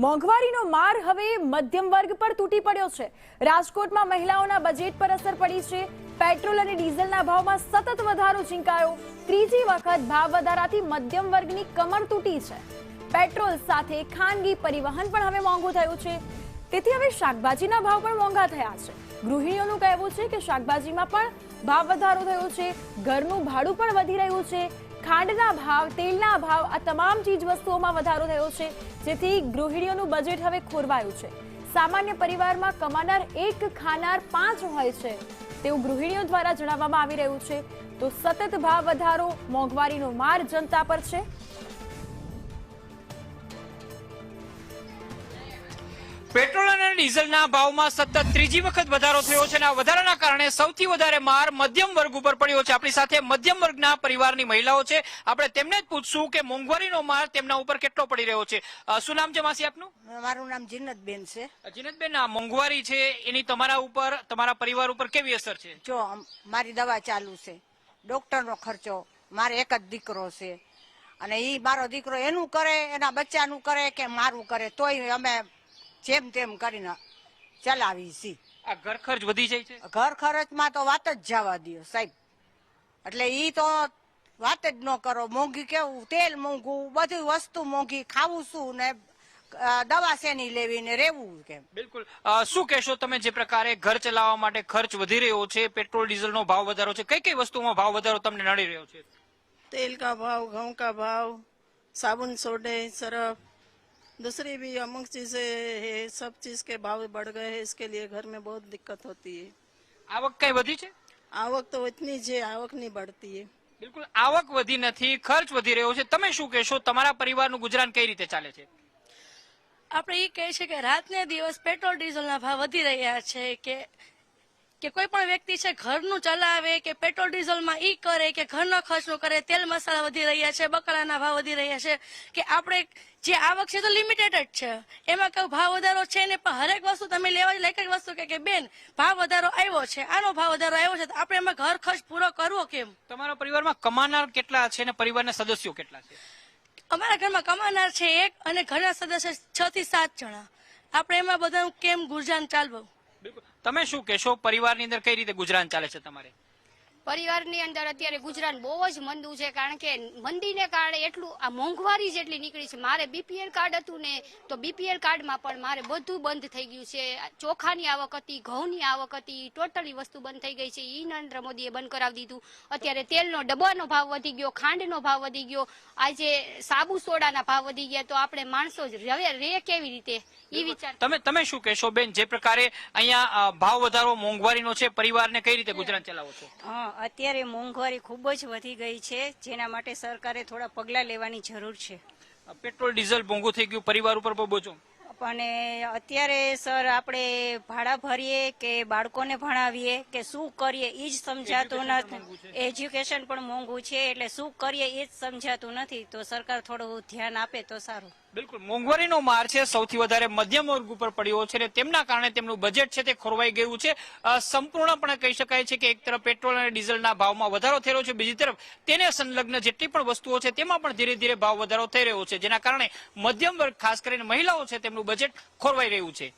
મોંઘવારીનો માર હવે મધ્યમ વર્ગ પર તૂટી પડ્યો છે। રાજકોટમાં મહિલાઓના બજેટ પર અસર પડી છે। પેટ્રોલ અને ડીઝલના ભાવમાં સતત વધારો ઝીંકાયો। ત્રીજી વખત ભાવ વધારાથી મધ્યમ વર્ગની કમર તૂટી છે। પેટ્રોલ સાથે ખાનગી પરિવહન પણ હવે મોંઘું થયું છે। તેથી હવે શાકભાજીના ભાવ પણ મોંઘા થયા છે। ગૃહિણીઓનું કહેવું છે કે શાકભાજીમાં પણ ભાવ વધારો થયો છે। ઘરનું ભાડું પણ વધી રહ્યું છે। ખાંડના ભાવ, તેલના ભાવ આ તમામ ચીજ વસ્તુઓમાં વધારો થયો છે, જેથી ગૃહિણીઓનું બજેટ હવે ખોરવાયું છે। સામાન્ય પરિવારમાં કમાનાર એક ખાનાર 5 હોય છે તેવું ગૃહિણીઓ દ્વારા જણાવવામાં આવી રહ્યું છે। તો સતત ભાવ વધારો, મોંઘવારીનો માર જનતા પર છે। પેટ્રોલ અને ડીઝલના ભાવમાં સતત ત્રીજી વખત વધારો થયો છે અને આ વધારાના કારણે સૌથી વધારે માર મધ્યમ વર્ગ ઉપર પડ્યો છે। આપણી સાથે મધ્યમ વર્ગના પરિવારની મહિલાઓ છે, આપણે તેમને જ પૂછશું કે મોંઘવારીનો માર તેમના ઉપર કેટલો પડી રહ્યો છે। શું નામ છે માસી આપનું? મારું નામ જીનતબેન છે। જીનતબેન, આ મોંઘવારી છે એની તમારા ઉપર, તમારા પરિવાર ઉપર કેવી અસર છે? જો મારી દવા ચાલુ છે, ડોક્ટરનો ખર્ચો, મારે એક જ દીકરો છે અને ઈ મારો દીકરો એનું કરે, એના બચ્ચાનું કરે કે મારું કરે, તોય અમે જેમ તેમ કરીને ચલાવી છીએ। આ ઘર ખર્ચ વધી જાય છે? ઘર ખર્ચમાં તો વાત જ જવા દો સાહેબ, એટલે ઈ તો વાત જ ન કરો। મોંઘી કેવું, તેલ મોંઘું, બધી વસ્તુ મોંઘી, ખાવું શું ને દવા શેની લેવી ને રહેવું કેમ। બિલકુલ। શું કહેશો તમે, જે પ્રકારે ઘર ચલાવવા માટે ખર્ચ વધી રહ્યો છે, પેટ્રોલ ડીઝલનો ભાવ વધારો છે, કઈ કઈ વસ્તુમાં ભાવ વધારો તમને નડી રહ્યો છે? तेल का भाव, गेहूं का भाव, साबुन सोडे, सरफ, दूसरी भी अमुक चीजें है, सब चीज के भाव बढ़ गए हैं। इसके लिए घर में बहुत दिक्कत होती है। આવક કઈ વધી છે? आवक तो इतनी है, आवक नहीं बढ़ती है। બિલકુલ, આવક વધી નથી, ખર્ચ વધી રહ્યો છે। તમે શું કહેશો, તમારા પરિવારનું ગુજરાન કઈ રીતે ચાલે છે? આપણે એ કહે છે કે રાતને દિવસ પેટ્રોલ ડીઝલના ભાવ વધી રહ્યા છે કે કોઈ પણ વ્યક્તિ છે ઘરનું ચલાવે કે પેટ્રોલ ડીઝલમાં ઈ કરે કે ઘરનો ખર્ચનો કરે, તેલ મસાલા વધી રહ્યા છે, બકરાના ભાવ વધી રહ્યા છે કે આપણે જે આવક છે તો લિમિટેડ જ છે, એમાં કઈ ભાવ વધારો છે ને। પણ હરેક વસ્તુ તમે લેવા એક જ વસ્તુ કે બેન ભાવ વધારો આવ્યો છે, આનો ભાવ વધારો આવ્યો છે, તો આપણે એમાં ઘર ખર્ચ પૂરો કરવો કેમ? તમારા પરિવારમાં કમાનાર કેટલા છે અને પરિવારના સદસ્યો કેટલા છે? અમારા ઘરમાં કમાનાર છે 1 અને ઘરના સદસ્ય 6 થી 7 જણા। આપણે એમાં બધાનું કેમ ગુજરાન ચાલવું? બિલકુલ, તમે શું કહેશો, પરિવારની અંદર કઈ રીતે ગુજરાન ચાલે છે તમારે? પરિવારની અંદર અત્યારે ગુજરાન બહુ જ મંદું છે, કારણ કે મંદીને કારણે એટલું આ મોંઘવારી જેટલી નીકળી છે। મારે બીપીએલ કાર્ડ હતું ને, તો બીપીએલ કાર્ડમાં પણ મારે બધું બંધ થઈ ગયું છે। ચોખાની આવક હતી, ઘઉંની આવક હતી, ટોટલી વસ્તુ બંધ થઈ ગઈ છે। ઈ નરેન્દ્ર મોદીએ બંધ કરાવી દીધું। અત્યારે તેલનો ડબ્બાનો ભાવ વધી ગયો, ખાંડનો ભાવ વધી ગયો, આજે સાબુ સોડાના ભાવ વધી ગયા, તો આપણે માણસો જ રે કેવી રીતે એ વિચાર। તમે શું કહેશો બેન, જે પ્રકારે અહીંયા ભાવ વધારો મોંઘવારીનો છે, પરિવારને કઈ રીતે ગુજરાન ચલાવો છો? અત્યારે મોંઘવારી ખૂબ જ વધી ગઈ છે, જેના માટે સરકારે થોડા પગલાં લેવાની જરૂર છે। પેટ્રોલ ડીઝલ મોંઘું થઈ ગયું, પરિવાર ઉપર પણ બોજો? પણ અત્યારે સર આપણે ભાડા ભરીએ કે બાળકોને ભણાવીએ કે શું કરીએ એ જ સમજાતું નથી। એજ્યુકેશન પણ મોંઘું છે, એટલે શું કરીએ એ જ સમજાતું નથી। તો સરકાર થોડું ધ્યાન આપે તો સારું। બિલકુલ, મોંઘવારીનો માર છે સૌથી વધારે મધ્યમ વર્ગ ઉપર પડ્યો છે અને તેમના કારણે તેમનું બજેટ છે તે ખોરવાઈ ગયું છે। સંપૂર્ણપણે કહી શકાય છે કે એક તરફ પેટ્રોલ અને ડીઝલના ભાવમાં વધારો થઈ રહ્યો છે, બીજી તરફ તેને સંલગ્ન જેટલી પણ વસ્તુઓ છે તેમાં પણ ધીરે ધીરે ભાવ વધારો થઈ રહ્યો છે, જેના કારણે મધ્યમ વર્ગ, ખાસ કરીને મહિલાઓ છે, તેમનું બજેટ ખોરવાઈ રહ્યું છે।